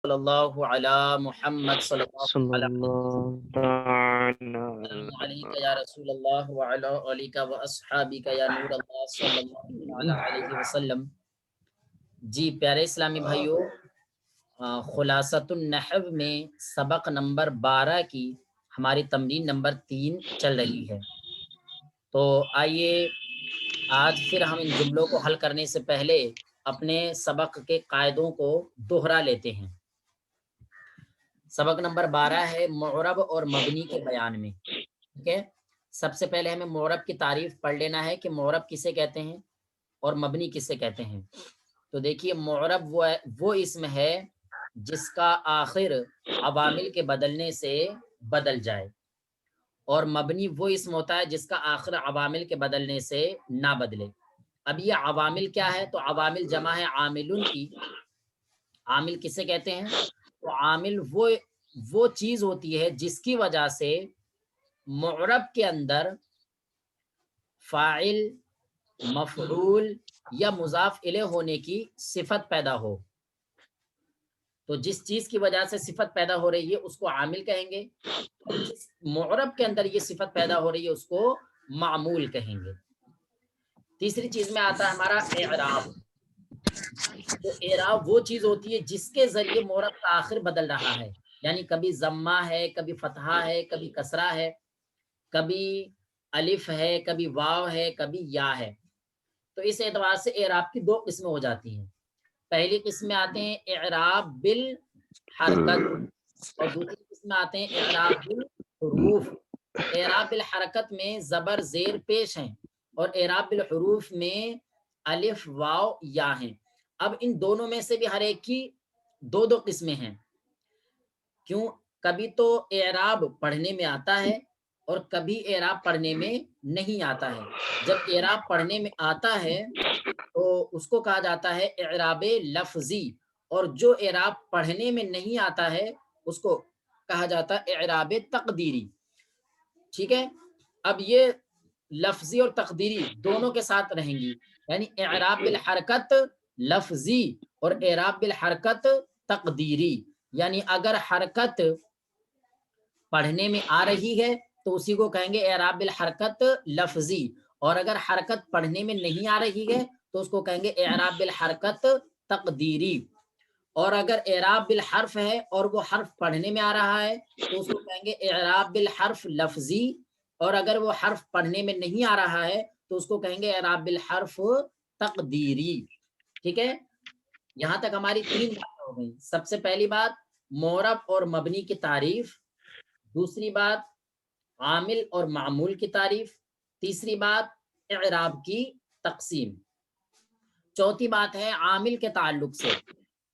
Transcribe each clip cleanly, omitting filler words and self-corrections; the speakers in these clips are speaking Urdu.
صلی اللہ علی محمد صلی صلی اللہ علیہ اللہ تعالی السلام علیکم یا رسول اللہ وعلی آلک و اصحابک یا نور اللہ صلی اللہ تعالی علیہ وسلم۔ جی پیارے اسلامی بھائیو، خلاصۃ النحو میں سبق نمبر 12 کی ہماری تمرین نمبر 3 چل رہی ہے۔ تو آئیے آج پھر ہم ان جملوں کو حل کرنے سے پہلے اپنے سبق کے قاعدوں کو دوہرا لیتے ہیں۔ سبق نمبر 12 ہے معرب اور مبنی کے بیان میں، ٹھیک ہے۔ سب سے پہلے ہمیں معرب کی تعریف پڑھ لینا ہے کہ معرب کسے کہتے ہیں اور مبنی کسے کہتے ہیں۔ تو دیکھیے معرب وہ اسم ہے جس کا آخر عوامل کے بدلنے سے بدل جائے، اور مبنی وہ اسم ہوتا ہے جس کا آخر عوامل کے بدلنے سے نہ بدلے۔ اب یہ عوامل کیا ہے؟ تو عوامل جمع ہے عاملن کی۔ عامل کسے کہتے ہیں؟ تو عامل وہ چیز ہوتی ہے جس کی وجہ سے معرب کے اندر فاعل، مفعول یا مضاف الیہ ہونے کی صفت پیدا ہو۔ تو جس چیز کی وجہ سے صفت پیدا ہو رہی ہے اس کو عامل کہیں گے، اور جس معرب کے اندر یہ صفت پیدا ہو رہی ہے اس کو معمول کہیں گے۔ تیسری چیز میں آتا ہے ہمارا اعراب۔ تو اعراب وہ چیز ہوتی ہے جس کے ذریعے معرب کا آخر بدل رہا ہے، یعنی کبھی ضمہ ہے، کبھی فتحہ ہے، کبھی کسرہ ہے، کبھی الف ہے، کبھی واو ہے، کبھی یا ہے۔ تو اس اعتبار سے اعراب کی 2 قسمیں ہو جاتی ہیں۔ پہلی قسم میں آتے ہیں اعراب بالحرکت، اور دوسری قسم میں آتے ہیں اعراب بالحروف۔ اعراب بالحرکت میں زبر زیر پیش ہیں، اور اعراب بالحروف میں الف واو یا ہیں۔ اب ان دونوں میں سے بھی ہر ایک کی 2 قسمیں ہیں۔ کیوں؟ کبھی تو اعراب پڑھنے میں آتا ہے اور کبھی اعراب پڑھنے میں نہیں آتا ہے۔ جب اعراب پڑھنے میں آتا ہے تو اس کو کہا جاتا ہے اعراب لفظی، اور جو اعراب پڑھنے میں نہیں آتا ہے اس کو کہا جاتا ہے اعراب تقدیری، ٹھیک ہے۔ اب یہ لفظی اور تقدیری دونوں کے ساتھ رہیں گی، یعنی اعراب بالحرکت لفظی اور اعراب بالحرکت تقدیری، یعنی اگر حرکت پڑھنے میں آ رہی ہے تو اسی کو کہیں گے اعراب بالحرکت لفظی، اور اگر حرکت پڑھنے میں نہیں آ رہی ہے تو اس کو کہیں گے اعراب بالحرکت تقدیری۔ اور اگر اعراب بالحرف ہے اور وہ حرف پڑھنے میں آ رہا ہے تو اس کو کہیں گے اعراب بالحرف لفظی، اور اگر وہ حرف پڑھنے میں نہیں آ رہا ہے تو اس کو کہیں گے اعراب بالحرف تقدیری، ٹھیک ہے۔ یہاں تک ہماری 3 باتیں ہو گئی۔ سب سے پہلی بات معرب اور مبنی کی تعریف، دوسری بات عامل اور معمول کی تعریف، تیسری بات اعراب کی تقسیم، چوتھی بات ہے عامل کے تعلق سے۔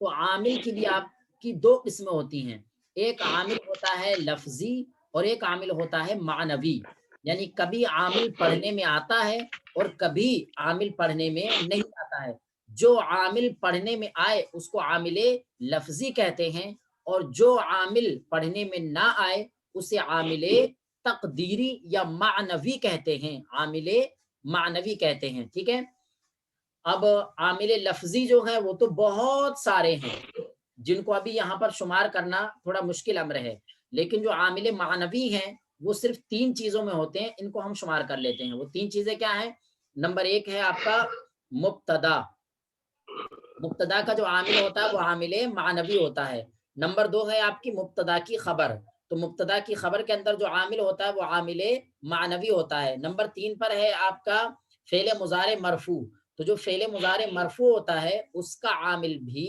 تو عامل کی بھی آپ کی 2 قسمیں ہوتی ہیں، ایک عامل ہوتا ہے لفظی اور ایک عامل ہوتا ہے معنوی، یعنی کبھی عامل پڑھنے میں آتا ہے اور کبھی عامل پڑھنے میں نہیں آتا ہے۔ جو عامل پڑھنے میں آئے اس کو عامل لفظی کہتے ہیں، اور جو عامل پڑھنے میں نہ آئے اسے عامل تقدیری یا معنوی کہتے ہیں، عامل معنوی کہتے ہیں، ٹھیک ہے۔ اب عامل لفظی جو ہے وہ تو بہت سارے ہیں جن کو ابھی یہاں پر شمار کرنا تھوڑا مشکل امر ہے، لیکن جو عامل معنوی ہیں وہ صرف 3 چیزوں میں ہوتے ہیں، ان کو ہم شمار کر لیتے ہیں۔ وہ 3 چیزیں کیا ہیں؟ نمبر 1 ہے آپ کا مبتدا۔ مبتدا کا جو عامل ہوتا ہے وہ عامل معنوی ہوتا ہے۔ نمبر 2 ہے آپ کی مبتدا کی خبر، تو مبتدا کی خبر کے اندر جو عامل ہوتا ہے وہ عامل معنوی ہوتا ہے۔ نمبر 3 پر ہے آپ کا فعل مضارع مرفوع، تو جو فعل مضارع مرفوع ہوتا ہے اس کا عامل بھی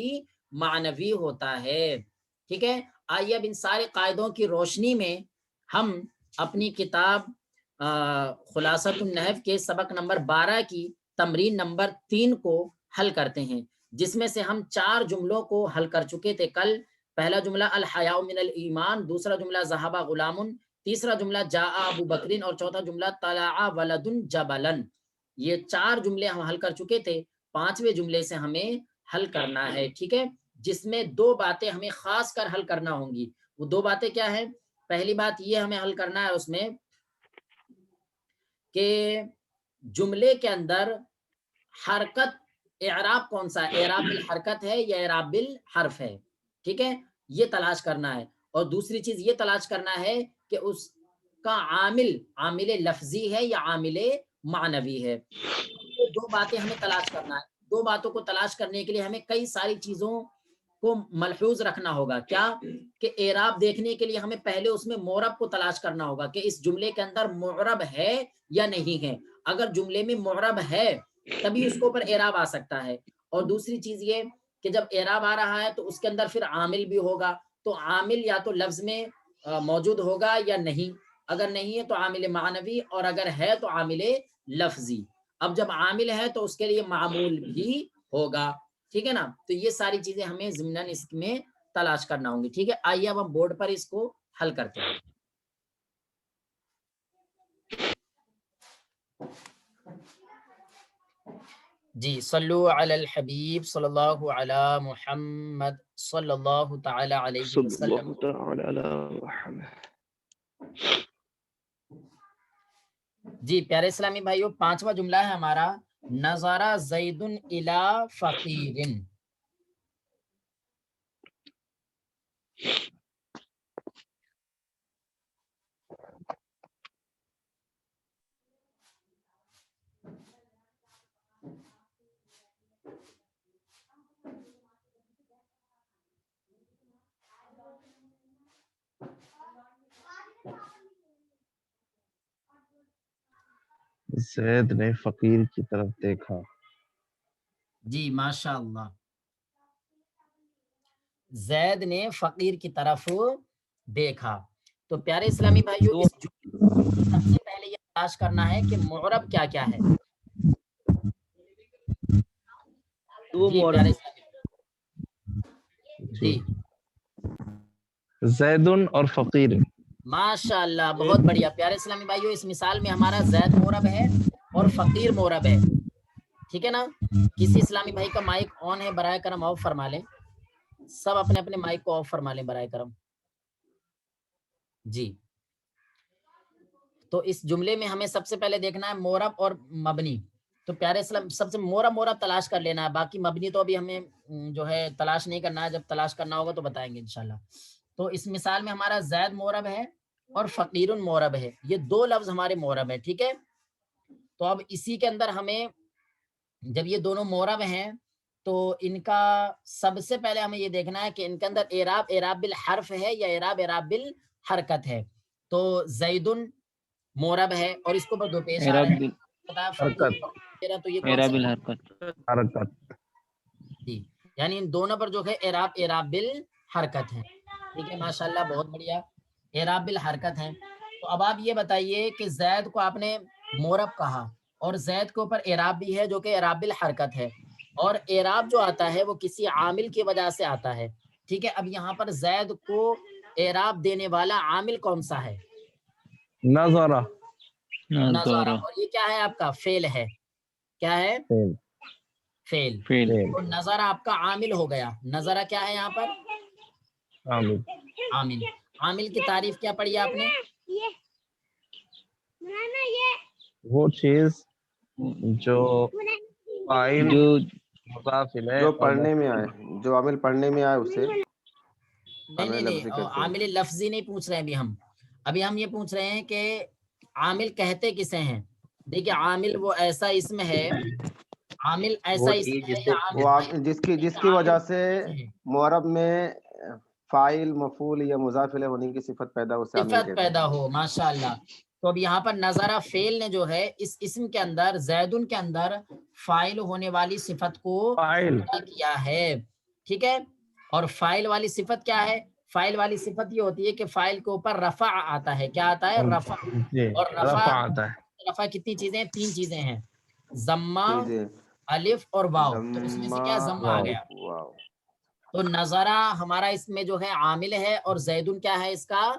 معنوی ہوتا ہے، ٹھیک ہے۔ آئیے اب ان سارے قاعدوں کی روشنی میں ہم اپنی کتاب خلاصۃ النحو کے سبق نمبر 12 کی تمرین نمبر 3 کو حل کرتے ہیں، جس میں سے ہم 4 جملوں کو حل کر چکے تھے کل۔ پہلا جملہ الحیاء من الایمان، دوسرا جملہ ذہب غلام، تیسرا جملہ جاء ابو بکر، اور چوتھا جملہ طلع ولد جبلا۔ یہ 4 جملے ہم حل کر چکے تھے، 5ویں جملے سے ہمیں حل کرنا ہے، ٹھیک ہے، جس میں 2 باتیں ہمیں خاص کر حل کرنا ہوں گی۔ وہ 2 باتیں کیا ہیں؟ پہلی بات یہ ہمیں حل کرنا ہے اس میں کہ جملے کے اندر حرکت اعراب کون سا ہے، اعراب بالحرکت ہے یا اعراب بالحرف ہے، ٹھیک ہے، یہ تلاش کرنا ہے. اور دوسری چیز یہ تلاش کرنا ہے کہ اس کا عامل لفظی ہے یا عامل معنوی ہے. یہ دو باتیں ہمیں تلاش کرنا ہے. دو باتوں کو تلاش کرنے کے لیے ہمیں کئی ساری چیزوں کو ملحوظ رکھنا ہوگا. کیا کہ اعراب دیکھنے کے لیے ہمیں پہلے اس میں معرب کو تلاش کرنا ہوگا کہ اس جملے کے اندر معرب ہے یا نہیں ہے. اگر جملے میں معرب ہے تبھی اس کے اوپر اعراب آ سکتا ہے. اور دوسری چیز یہ کہ جب اعراب آ رہا ہے تو اس کے اندر پھر عامل بھی ہوگا. تو عامل یا تو لفظ میں موجود ہوگا یا نہیں. اگر نہیں ہے تو عامل معنوی، اور اگر ہے تو عامل لفظی. اب جب عامل ہے تو اس کے لیے معمول بھی ہوگا. ٹھیک ہے نا. تو یہ ساری چیزیں ہمیں ضمناً اس میں تلاش کرنا ہوں گی. ٹھیک ہے، آئیے اب ہم بورڈ پر اس کو حل کرتے ہیں. جی صلو علی الحبیب صلی اللہ علی محمد صلی اللہ تعالی علیہ صلی وسلم. اللہ تعالی علی محمد. جی پیارے اسلامی بھائیو، 5واں جملہ ہے ہمارا، نظر زید الی فقیر. زید نے فقیر کی طرف دیکھا. جی ماشاء اللہ، زید نے فقیر کی طرف دیکھا. تو پیارے اسلامی بھائیو، اس جملے میں سب سے پہلے یہ تلاش کرنا ہے کہ معرب کیا کیا ہے. جی پیارے اسلامی جی زید اور فقیر. ماشاء اللہ، بہت بڑھیا. پیارے اسلامی بھائیو، اس مثال میں ہمارا زید معرب ہے اور فقیر معرب ہے. ٹھیک ہے نا. کسی اسلامی بھائی کا مائک آن ہے، برائے کرم آف فرما لیں. سب اپنے اپنے مائک کو آف فرما لیں برائے کرم. جی تو اس جملے میں ہمیں سب سے پہلے دیکھنا ہے معرب اور مبنی. تو پیارے اسلام سب سے معرب تلاش کر لینا ہے. باقی مبنی تو ابھی ہمیں جو ہے تلاش نہیں کرنا ہے، جب تلاش کرنا ہوگا تو بتائیں گے انشاءاللہ. تو اس مثال میں ہمارا زید معرب ہے اور فقیر معرب ہے. یہ دو لفظ ہمارے معرب ہے. ٹھیک ہے. تو اب اسی کے اندر ہمیں جب یہ دونوں معرب ہیں تو ان کا سب سے پہلے ہمیں یہ دیکھنا ہے کہ ان کے اندر اعراب بالحرف ہے یا اعراب بالحرکت ہے. تو زیدن معرب ہے اور اس کو اوپر دو پیش آ رہے ہیں. تو یہ کون سا حرکت. جی، یعنی ان دونوں پر جو ہے اعراب بالحرکت ہے. ٹھیک ہے ماشاءاللہ، بہت بڑھیا. اعراب بالحرکت ہے. تو اب آپ یہ بتائیے کہ زید کو آپ نے معرب کہا اور زید کے اوپر اعراب بھی ہے جو کہ اعراب بالحرکت ہے، اور اعراب جو آتا ہے وہ کسی عامل کی وجہ سے آتا ہے. ٹھیک ہے. اب یہاں پر زید کو اعراب دینے والا عامل کون سا ہے؟ نظرہ. نظارہ. اور یہ کیا ہے؟ آپ کا فعل ہے. کیا ہے؟ فعل. تو نظارہ آپ کا عامل ہو گیا. نظارہ کیا ہے یہاں پر؟ عامل. عامل کی تعریف کیا پڑھی آپ نے؟ وہ چیز جو فاعل مضاف الیہ جو پڑھنے میں آئے، جو عامل پڑھنے میں آئے اسے نہیں عامل لفظی نہیں پوچھ رہے ہیں ابھی ہم یہ پوچھ رہے ہیں کہ عامل کہتے کسے ہیں. دیکھیے عامل وہ ایسا اسم ہے، عامل ایسا اسم ہے یا جس کی وجہ سے معرب میں فاعل مفعول یا مضاف الیہ ہونے کی صفت پیدا ہو. ماشاء اللہ. تو اب یہاں پر نظارہ فعل نے جو ہے اس اسم کے اندر زیدن کے اندر فاعل ہونے والی صفت کو پیدا کیا ہے. ٹھیک ہے. اور فاعل والی صفت کیا ہے؟ فاعل والی صفت یہ ہوتی ہے کہ فاعل کے اوپر رفع آتا ہے. کیا آتا ہے؟ رفع. اور رفع کتنی چیزیں؟ 3 چیزیں ہیں، ضمہ، الف اور واو. تو اس میں سے کیا ضمہ آ گیا. تو نظرہ ہمارا اس میں جو ہے عامل ہے اور زیدن کیا ہے؟ اس کا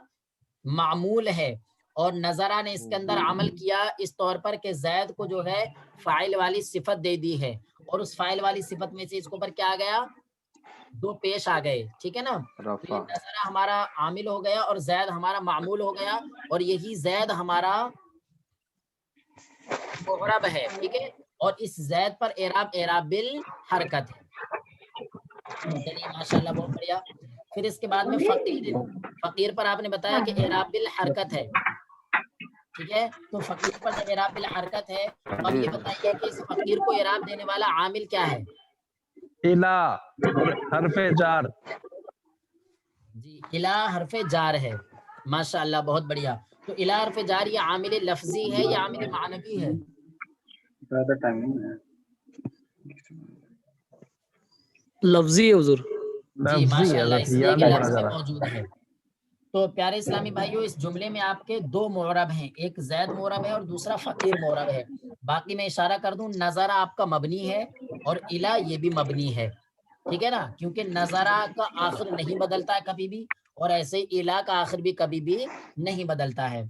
معمول ہے. اور نظرہ نے اس کے اندر عمل کیا اس طور پر کہ زید کو جو ہے فاعل والی صفت دے دی ہے، اور اس فاعل والی صفت میں سے اس کے اوپر کیا آ گیا؟ 2 پیش آ گئے. ٹھیک ہے نا. تو یہ نظرہ ہمارا عامل ہو گیا اور زید ہمارا معمول ہو گیا، اور یہی زید ہمارا معرب ہے. ٹھیک ہے. اور اس زید پر اعراب بالحرکت ہے. چلیے ماشاءاللہ، بہت بڑھیا. پھر اس کے بعد میں فقیر، فقیر پر آپ نے بتایا کہ اعراب بالحرکت ہے، ٹھیک ہے، تو فقیر پر جب اعراب بالحرکت ہے تو اب یہ بتائیے کہ اس فقیر کو اعراب دینے والا عامل کیا ہے؟ الا حرف جار. جی الا حرف جار ہے، ماشاء اللہ بہت بڑھیا. تو الا حرف جار یہ عامل لفظی ہے یا عامل معنوی ہے؟ لفظی ہے حضور. جی ماشاء اللہ، اس لیے کہ پڑھا لفظ جا میں رہا ہے. موجود ہے. تو پیارے اسلامی بھائیوں، اس جملے میں آپ کے دو معرب ہیں، ایک زید معرب ہے اور دوسرا فقیر معرب ہے. باقی میں اشارہ کر دوں، نظرہ آپ کا مبنی ہے اور الا یہ بھی مبنی ہے، ٹھیک ہے نا، کیونکہ نظرہ کا آخر نہیں بدلتا ہے کبھی بھی، اور ایسے ہی الا کا آخر بھی کبھی بھی نہیں بدلتا ہے.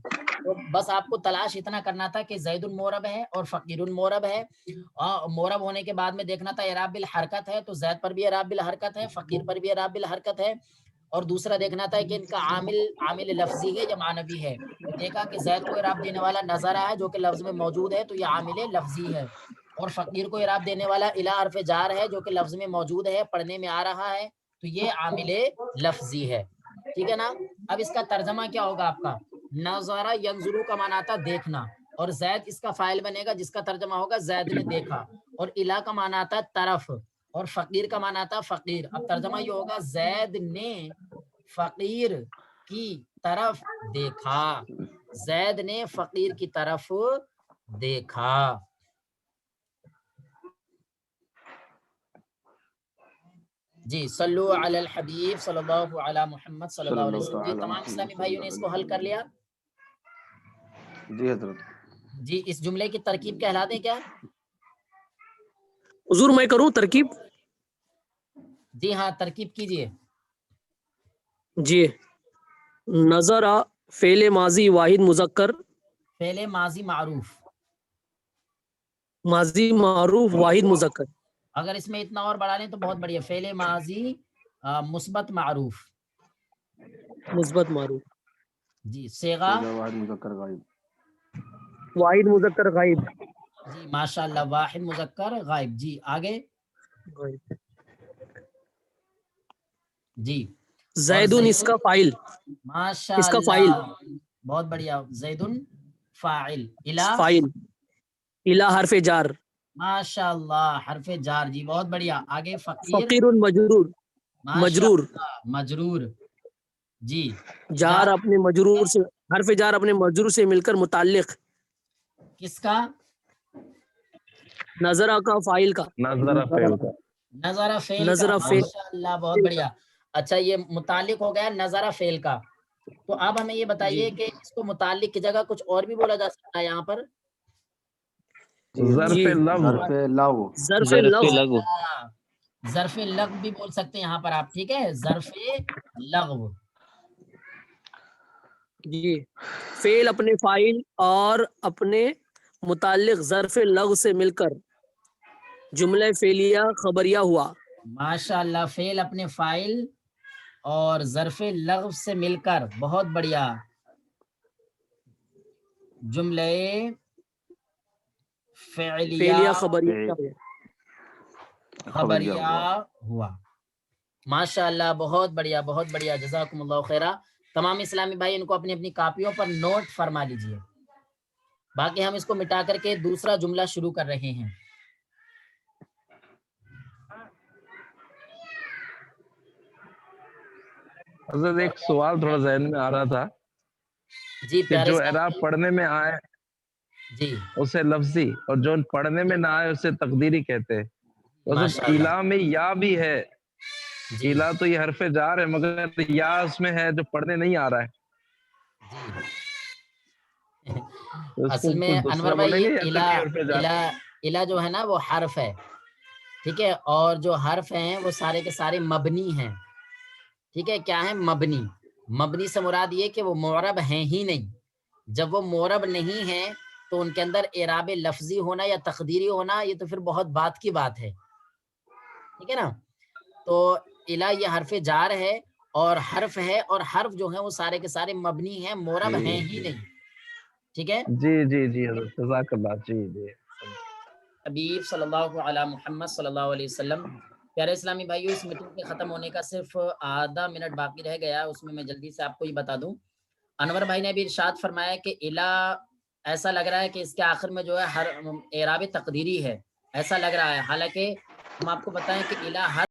تو بس آپ کو تلاش اتنا کرنا تھا کہ زید المعرب ہے اور فقیر المعرب ہے. معرب ہونے کے بعد میں دیکھنا تھا اعراب بالحرکت ہے، تو زید پر بھی اعراب بالحرکت ہے، فقیر پر بھی اعراب بالحرکت ہے. اور دوسرا دیکھنا تھا کہ ان کا عامل لفظی ہے یا معنوی ہے. تو دیکھا کہ زید کو اعراب دینے والا نظرہ ہے جو کہ لفظ میں موجود ہے، تو یہ عامل لفظی ہے. اور فقیر کو اعراب دینے والا الا حرف جار ہے جو کہ لفظ میں موجود ہے، پڑھنے میں آ رہا ہے، تو یہ عامل لفظی ہے. ٹھیک ہے نا. اب اس کا ترجمہ کیا ہوگا آپ کا؟ نظرہ ینظرو کا معنی آتا دیکھنا، اور زید اس کا فاعل بنے گا جس کا ترجمہ ہوگا زید نے دیکھا. اور الا کا معنی آتا طرف، اور فقیر کا معنی آتا فقیر. اب ترجمہ یہ ہوگا زید نے فقیر کی طرف دیکھا، زید نے فقیر کی طرف دیکھا. جی صلو علی الحبیب صلی اللہ علی محمد صلی اللہ علیہ وسلم. جی تمام اسلامی بھائیوں نے اس کو حل کر لیا؟ جی حضرت. جی اس جملے کی ترکیب کہلا دیں کیا؟ حضور میں کروں ترکیب؟ جی ہاں ترکیب کیجئے. جی. نظر فعل ماضی واحد مذکر، فعل ماضی معروف، ماضی معروف واحد مذکر. اگر اس میں اتنا اور بڑھا لیں تو بہت بڑھیا. فعل ماضی مثبت معروف. مثبت معروف. جی صیغہ واحد مذکر غائب. واحد مذکر غائب. جی ماشاء اللہ واحد مذکر غائب. جی آگے. جی زیدن اس کا فاعل. ماشاء اس کا فاعل. اللہ بہت بڑھیا. زیدن فاعل. الا فاعل. الا حرف جار. ماشاء اللہ حرف جار. جی بہت بڑھیا. آگے فقیر فقیر مجرور. ماشاء مجرور. اللہ مجرور. جی جار اپنے مجرور سے، حرف جار اپنے مجرور سے مل کر متعلق. کس کا؟ نظرہ کا فاعل کا. نظر فعل کا. نظر فعل کا. نظرہ فعل. ماشاء اللہ بہت بڑھیا. اچھا یہ متعلق ہو گیا نظر فعل کا. تو اب ہمیں یہ بتائیے کہ اس کو متعلق کی جگہ کچھ اور بھی بولا جا سکتا ہے یہاں پر؟ ظرف جی. لغو. ظرف لغو. ظرف لغو. ظرف لغو بھی بول سکتے ہیں یہاں پر آپ، ٹھیک ہے، ظرف لغو. جی. فعل اپنے فاعل اور اپنے متعلق ظرف لغو سے مل کر جملہ فعلیہ خبریہ ہوا. ماشاء اللہ فعل اپنے فاعل اور ظرف لغو سے مل کر، بہت بڑھیا، جملہ فعلیہ خبریہ. خبریہ ہوا. ماشاء اللہ بہت بڑھیا بہت بڑھیا. جزاکم اللہ خیرہ. تمام اسلامی بھائی ان کو اپنی اپنی کاپیوں پر نوٹ فرما لیجئے. باقی ہم اس کو مٹا کر کے دوسرا جملہ شروع کر رہے ہیں. حضرت ایک سوال تھوڑا ذہن میں آ رہا تھا جی کہ پیارے جو اسلامی اعراب پڑھنے میں آئے جی اسے لفظی، اور جو پڑھنے میں نہ آئے اسے تقدیری کہتے ہیں. ماشاء حضرت اللہ. الا میں یا بھی ہے. جی الا تو یہ حرف جار ہے مگر یا اس میں ہے جو پڑھنے نہیں آ رہا ہے. جی تو اس کو اصل میں کچھ انور دوسرا بھائی بولیں گے یہ یا الا صرف یہ حرف جار؟ الا الا جو ہے نا وہ حرف ہے، ٹھیک ہے، اور جو حرف ہیں وہ سارے کے سارے مبنی ہیں. ٹھیک ہے، کیا ہے؟ مبنی. مبنی سے مراد یہ کہ وہ معرب ہیں ہی نہیں. جب وہ معرب نہیں ہیں تو ان کے اندر اعراب لفظی ہونا یا تقدیری ہونا یہ تو پھر بہت بات کی بات ہے. ٹھیک ہے نا. تو الا یہ حرف جار ہے اور حرف ہے، اور حرف جو ہیں وہ سارے کے سارے مبنی ہیں، معرب جی ہیں ہی نہیں. ٹھیک ہے. جی جی جی حضرت جزاک اللہ. جی جی حبیب صلی اللہ علی محمد صلی اللہ علیہ وسلم. پیارے اسلامی بھائیو، اس میٹنگ کے ختم ہونے کا صرف آدھا منٹ باقی رہ گیا، اس میں جلدی سے آپ کو یہ بتا دوں، انور بھائی نے بھی ارشاد فرمایا کہ الہ ایسا لگ رہا ہے کہ اس کے آخر میں جو ہے ہر اعراب تقدیری ہے، ایسا لگ رہا ہے، حالانکہ ہم آپ کو بتائیں کہ الہ ہر